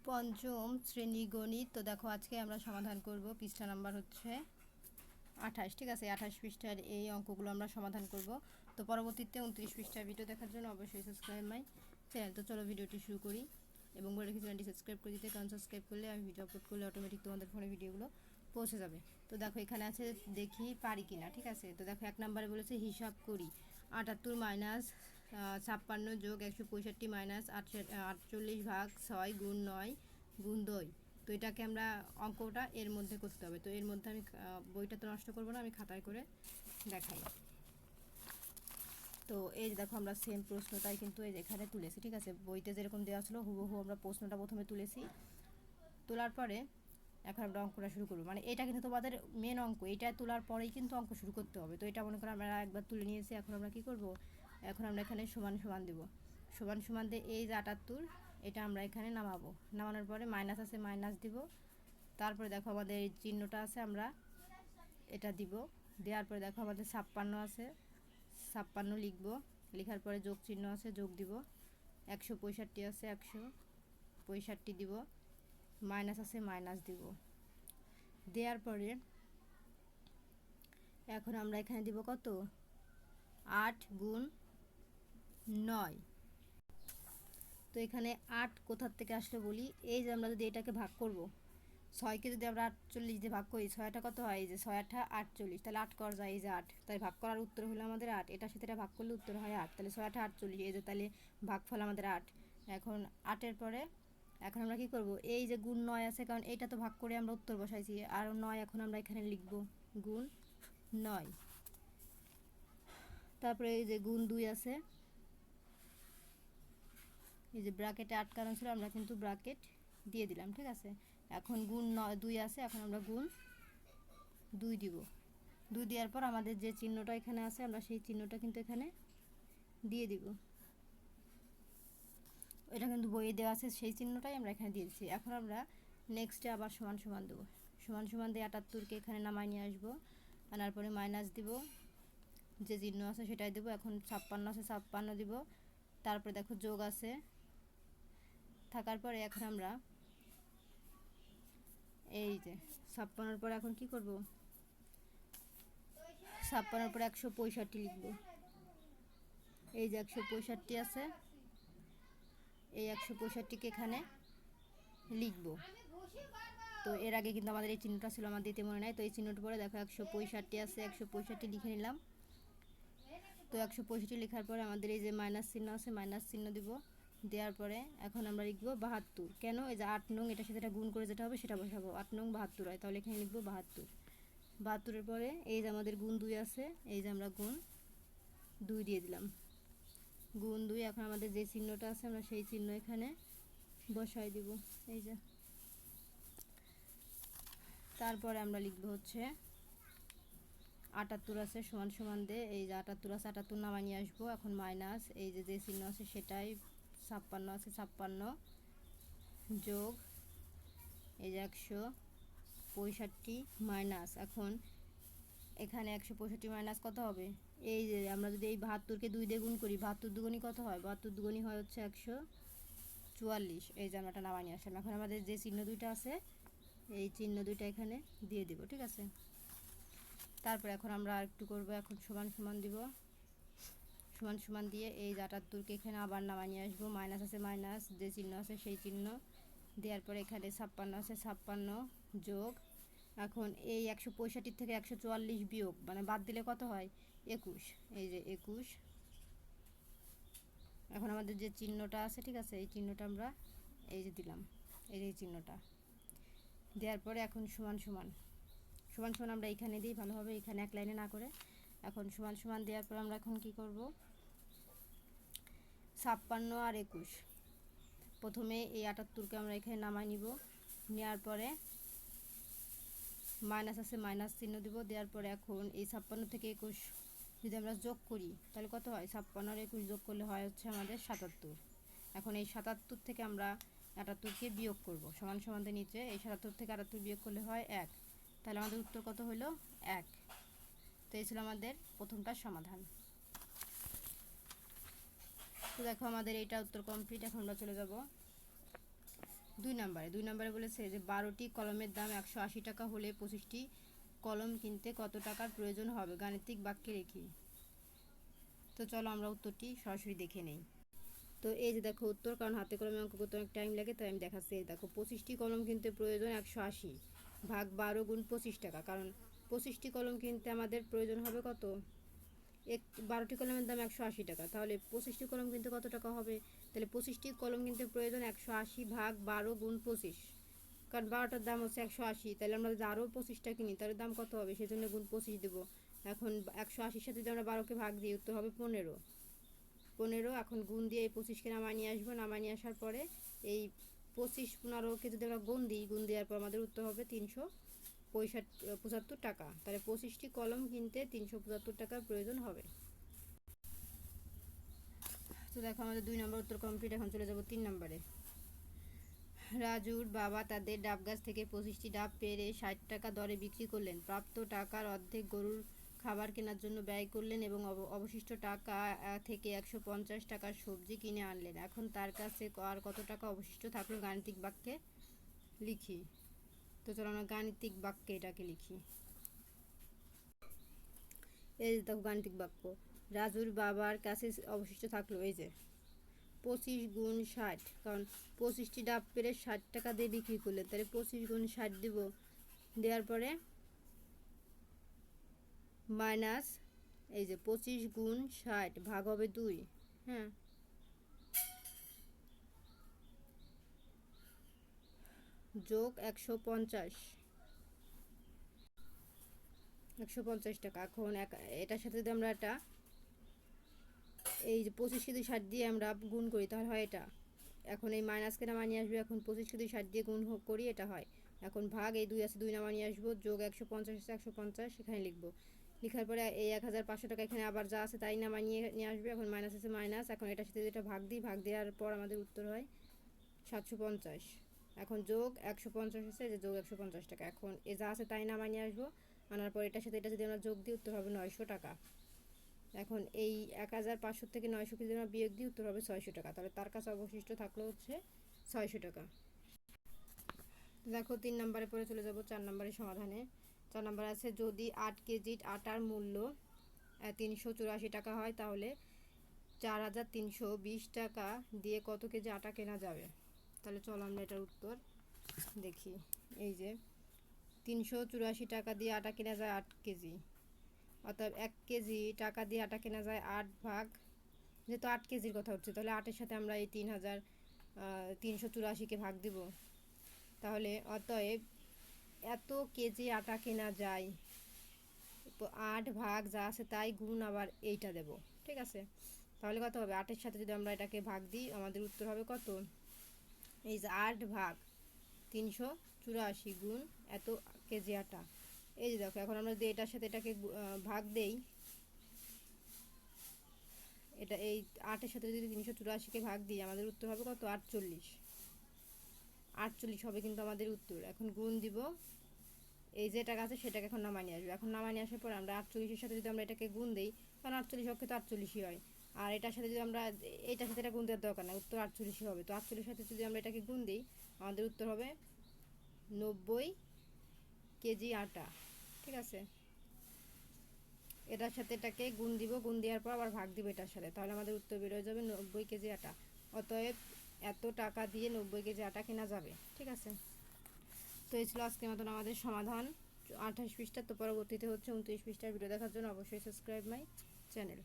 পঞ্চম শ্রেণী গণিত। তো দেখো আজকে আমরা সমাধান করব পৃষ্ঠা নাম্বার হচ্ছে 28। ঠিক আছে, 28 পৃষ্ঠার এই অঙ্কগুলো আমরা সমাধান করব। তো পরবর্তীতে 29 পৃষ্ঠার ভিডিও দেখার জন্য অবশ্যই সাবস্ক্রাইব মাই চ্যানেল। তো চলো ভিডিওটি শুরু করি এবং বলে রেখে চ্যানেলটি সাবস্ক্রাইব করে দিতে, কারণ সাবস্ক্রাইব করলে আমি ভিডিও আপলোড করলে অটোমেটিক তোমাদের ফোনে ভিডিওগুলো পৌঁছে যাবে। তো দেখো এখানে আছে দেখি পারি কিনা। ঠিক আছে, তো দেখো 1 নম্বরে বলেছে হিসাব করি 78 মাইনাস 56 যোগ 165 মাইনাস 48 ভাগ 6 গুণ 9 গুণ 2। তো এটাকে আমরা অঙ্কটা এর মধ্যে করতে হবে। তো এর মধ্যে আমি বইটা তো নষ্ট করবো না, আমি খাতায় করে দেখাই। তো এই দেখো আমরা সেম প্রশ্নটাই কিন্তু এই এখানে তুলেছি। ঠিক আছে, বইতে যেরকম দেওয়া ছিল হুবহু আমরা প্রশ্নটা প্রথমে তুলেছি। তোলার পরে এখন আমরা অঙ্কটা শুরু করবো। মানে এটা কিন্তু তোমাদের মেন অঙ্ক, এটা তোলার পরেই কিন্তু অঙ্ক শুরু করতে হবে। তো এটা মনে করো আমরা একবার তুলে নিয়েছি। এখন আমরা কি করব, এখন আমরা এখানে সমান সমান দেব। সমান সমান দিয়ে এই যে 78 এটা আমরা এখানে নামাবো। নামানোর পরে মাইনাস আছে মাইনাস দিব। তারপরে দেখো আমাদের এই চিহ্নটা আছে, আমরা এটা দিব। দেওয়ার পরে দেখো আমাদের 56 আছে, 56 লিখব। লেখার পরে যোগ চিহ্ন আছে, যোগ দিব। 165 আছে, 165 দিব। মাইনাস আছে মাইনাস দিব। দেওয়ার পরে এখন আমরা এখানে দিব কত, 8 গুণ 9। তো এখানে 8 কোথার থেকে আসলে বলি, এই যে আমরা যদি এটাকে ভাগ করব, 6কে যদি আমরা 48 দিয়ে ভাগ করি, 6টা কত হয়, এই যে 6 8 48, তাহলে 8 করা যায়, এই যে 8, তাই ভাগ করার উত্তর হলো আমাদের 8। এটার সাথে এটা ভাগ করলে উত্তর হয় 8, তাহলে 6 8 48, এই যে তাহলে ভাগফল আমাদের 8। এখন 8-এর পরে এখন আমরা কি করব, এই যে গুণ 9 আছে, কারণ এইটা তো ভাগ করে আমরা উত্তর বসাইছি, আর 9 এখন আমরা এখানে লিখব গুণ 9। তারপরে এই যে গুণ 2 আছে, এই যে ব্র্যাকেটে আটকানো ছিল, আমরা কিন্তু ব্র্যাকেট দিয়ে দিলাম। ঠিক আছে, এখন গুণ 2 আছে, এখন আমরা গুণ 2 দিব। 2 দেওয়ার পর আমাদের যে চিহ্নটা এখানে আছে, আমরা সেই চিহ্নটা কিন্তু এখানে দিয়ে দিব। এটা কিন্তু বইয়ে দেওয়া আছে, সেই চিহ্নটাই আমরা এখানে দিয়ে দিচ্ছি। এখন আমরা নেক্সটে আবার সমান সমান দেবো। সমান সমান দিয়ে 78কে এখানে নামাই নিয়ে আসবো। আনার পরে মাইনাস দিব, যে চিহ্ন আছে সেটাই দেবো। এখন 56 আছে, 56 দিব। তারপরে দেখো যোগ আছে থাকার পরে এখন আমরা এই যে 56-এর পরে এখন কি করব, 56-এর পরে 165 লিখব। এই যে 165 আছে, এই 165কে এখানে লিখব। তো এর আগে কিন্তু আমাদের এই চিহ্নটা ছিল, আমার দিতে মনে নাই। তো এই চিহ্নটার পরে দেখো 165 আছে, 165 লিখে নিলাম। তো 165 লেখার পরে আমাদের এই যে মাইনাস চিহ্ন আছে, মাইনাস চিহ্ন দিব। দেওয়ার পরে এখন আমরা লিখবো 72। কেন, এই যে 8 নং এটার সাথে এটা গুণ করে যেটা হবে সেটা বসাবো। 8 নং 72 হয়, তাহলে এখানে লিখবো 72। 72-এর পরে এই যে আমাদের গুণ 2 আছে, এই যে আমরা গুণ 2 দিয়ে দিলাম। গুণ 2, এখন আমাদের যে চিহ্নটা আছে আমরা সেই চিহ্ন এখানে বসাই দিব। এই যে তারপরে আমরা লিখবো হচ্ছে 78 আছে, সমান সমান দিয়ে এই যে 78 আছে, 78 নামাই নিয়ে আসবো। এখন মাইনাস এই যে যে চিহ্ন আছে সেটাই, 56 আছে, 56 যোগ এই যে 165 মাইনাস। এখন এখানে 165 মাইনাস কত হবে, এই যে আমরা যদি এই 72কে 2 দিয়ে গুণ করি, 72 দুগুণী কত হয়, 72 দুগুণী হয় হচ্ছে 144। এই যে আমরা এটা নামাই নিয়ে আসলাম। এখন আমাদের যে চিহ্ন দুইটা আছে এই চিহ্ন দুইটা এখানে দিয়ে দিব। ঠিক আছে, তারপর এখন আমরা আর একটু করবো। এখন সমান সমান দিব, সমান সমান দিয়ে এই 78কে এখানে আবার নামাই নিয়ে আসবো। মাইনাস আছে মাইনাস, যে চিহ্ন আছে সেই চিহ্ন দেওয়ার পরে এখানে 56 আছে, 56 যোগ, এখন এই 165 থেকে 144 বিয়োগ মানে বাদ দিলে কত হয়, 21। এই যে 21। এখন আমাদের যে চিহ্নটা আছে, ঠিক আছে, এই চিহ্নটা আমরা এই যে দিলাম, এই যে চিহ্নটা দেওয়ার পরে এখন সমান সমান, সমান সমান আমরা এখানে দিই ভালোভাবে, এখানে এক লাইনে না করে। এখন সমান সমান দেওয়ার পর আমরা এখন কি করব, 56 আর 21, প্রথমে এই 78কে আমরা এখানে নামাই নিব। নেওয়ার পরে মাইনাস আছে মাইনাস চিহ্ন দিব। দেওয়ার পরে এখন এই 56 থেকে 21 যদি আমরা যোগ করি তাহলে কত হয়, 56 আর 21 যোগ করলে হয় হচ্ছে আমাদের 77। এখন এই 77 থেকে আমরা 78কে বিয়োগ করব। সমান সমানদের নিচে এই 77 থেকে 78 বিয়োগ করলে হয় 1, তাহলে আমাদের উত্তর কত হলো, 1। তো এই ছিল আমাদের প্রথমটার সমাধান। তো দেখো আমাদের এইটা উত্তর কমপ্লিট। এখন আমরা চলে যাব দুই নম্বরে বলেছে যে 12টি কলমের দাম 180 টাকা হলে 25টি কলম কিনতে কত টাকার প্রয়োজন হবে, গাণিতিক বাক্যে লিখি। তো চলো আমরা উত্তরটি সরাসরি দেখে নেই। তো এই যে দেখো উত্তর, কারণ হাতে কলমে অঙ্ক করতে অনেক টাইম লাগে তাই আমি দেখাচ্ছি। এই দেখো 25টি কলম কিনতে প্রয়োজন 180 ভাগ 12 গুণ 25 টাকা, কারণ 25টি কলম কিনতে আমাদের প্রয়োজন হবে কত, 12টি কলমের দাম 180 টাকা, তাহলে 25টি কলম কিনতে কত টাকা হবে, তাহলে 25টি কলম কিনতে প্রয়োজন 180 ভাগ 12 গুণ 25, কারণ 12টার দাম হচ্ছে 180, তাহলে আমরা যদি আরও 25টা কিনি তাহলে দাম কত হবে, সেই জন্য গুণ 25 দেবো। এখন 180-র সাথে যদি আমরা 12কে ভাগ দিই উত্তর হবে 15। এখন গুণ দিয়ে এই 25কে নামায় নিয়ে আসবো, নামায় নিয়ে আসার পরে এই 25-15কে যদি আমরা গুণ দেওয়ার পর আমাদের উত্তর হবে 375 টাকা। তাহলে 25টি কলম কিনতে 375 টাকার প্রয়োজন হবে। তো দেখো আমাদের 2 নম্বর উত্তর কমপ্লিট। এখন চলে যাব 3 নম্বরে। রাজুর বাবা তাদের ডাব গাছ থেকে 25টি ডাব পেড়ে 60 টাকা দরে বিক্রি করলেন। প্রাপ্ত টাকার অর্ধেক গরুর খাবার কেনার জন্য ব্যয় করলেন এবং অবশিষ্ট টাকা থেকে 150 টাকার সবজি কিনে আনলেন। এখন তার কাছে আর কত টাকা অবশিষ্ট থাকলো, গাণিতিক বাক্যে লিখি। তো চলো আমরা গাণিতিক বাক্যে এটাকে লিখি। এই যে দেখো গাণিতিক বাক্য, রাজুর বাবার কাছে অবশিষ্ট থাকলো এই যে 25 গুণ 60, কারণ 25টি ডাব পেরে 60 টাকা দিয়ে বিক্রি করলেন, তাহলে 25 গুণ 60 দেব, দেওয়ার পরে মাইনাস এই যে 25 গুণ 60 ভাগ হবে 2, হ্যাঁ, যোগ 150 টাকা। এখন এটার সাথে যদি আমরা এটা এই যে 25কে যদি 60 দিয়ে আমরা গুণ করি তাহলে হয় এটা, এখন এই মাইনাসকে নামায় নিয়ে আসবো, এখন 25কে যদি 60 দিয়ে গুণ করি এটা হয়, এখন ভাগ এই 2 আছে 2 নামায় নিয়ে আসবো, যোগ 150 আছে 150 সেখানে লিখবো, লিখার পরে এই 1500 টাকা এখানে আবার যা আছে তাই নামায় নিয়ে আসবে, এখন মাইনাস আছে মাইনাস, এখন এটার সাথে যেটা ভাগ দিই, ভাগ দেওয়ার পর আমাদের উত্তর হয় 750। এখন যোগ 150 আছে, যে যোগ 150 টাকা, এখন এ যা আছে তাই নামায় নিয়ে আসবো, আনার পর এটার সাথে এটা যদি আমরা যোগ দিই উত্তর হবে 900 টাকা। এখন এই 1500 থেকে 900কে যদি আমরা বিয়োগ দিই উত্তর হবে 600 টাকা, তাহলে তার কাছে অবশিষ্ট থাকলো হচ্ছে 600 টাকা। দেখো 3 নম্বরে পরে চলে যাব 4 নম্বরের সমাধানে। 4 নম্বর আছে যদি 8 কেজি আটার মূল্য 384 টাকা হয় তাহলে 4320 টাকা দিয়ে কত কেজি আটা কেনা যাবে। তাহলে চলো আমরা এটার উত্তর দেখি। এই যে 384 টাকা দিয়ে আটা কেনা যায় 8 কেজি, অর্থাৎ 1 কেজি টাকা দিয়ে আটা কেনা যায় 8 ভাগ, যেহেতু 8 কেজির কথা হচ্ছে তাহলে 8-এর সাথে আমরা এই 384কে ভাগ দিব, তাহলে অতএব এত কেজি আটা কেনা যায়, 8 ভাগ যা আছে তাই গুণ আবার এইটা দেব, ঠিক আছে, তাহলে কত হবে, 8-এর সাথে যদি আমরা এটাকে ভাগ দিই আমাদের উত্তর হবে কত, এই যে 8 ভাগ 384 গুণ এত কেজি আটা। এই যে দেখো এখন আমরা যদি এটার সাথে এটাকে ভাগ দেই, এটা এই 8-এর সাথে যদি 384কে ভাগ দিই আমাদের উত্তর হবে কত, 48 হবে কিন্তু আমাদের উত্তর। এখন গুণ দিব, এই যে টাকা আছে সেটাকে এখন নামায় নিয়ে আসবে, এখন নামায় নিয়ে আসার পর আমরা 48-এর সাথে যদি আমরা এটাকে গুণ দিই, কারণ 48 অক্ষে তো 48ই হয়, আর এটার সাথে যদি আমরা এইটার সাথে এটা গুণ দেওয়ার দরকার না, উত্তর 48 হবে, তো 48-এর সাথে যদি আমরা এটাকে গুণ দিই আমাদের উত্তর হবে 90 কেজি আটা, ঠিক আছে, এটার সাথে এটাকে গুণ দিব, গুণ দেওয়ার পর আবার ভাগ দিব এটার সাথে, তাহলে আমাদের উত্তর বের হয়ে যাবে 90 কেজি আটা। অতএব এত টাকা দিয়ে 90 কেজি আটা কেনা যাবে, ঠিক আছে। তো এই ছিল আজকের মতন আমাদের সমাধান 28 পৃষ্ঠা। তো পরবর্তীতে হচ্ছে 29 পৃষ্ঠার ভিডিও দেখার জন্য অবশ্যই সাবস্ক্রাইব মাই চ্যানেল।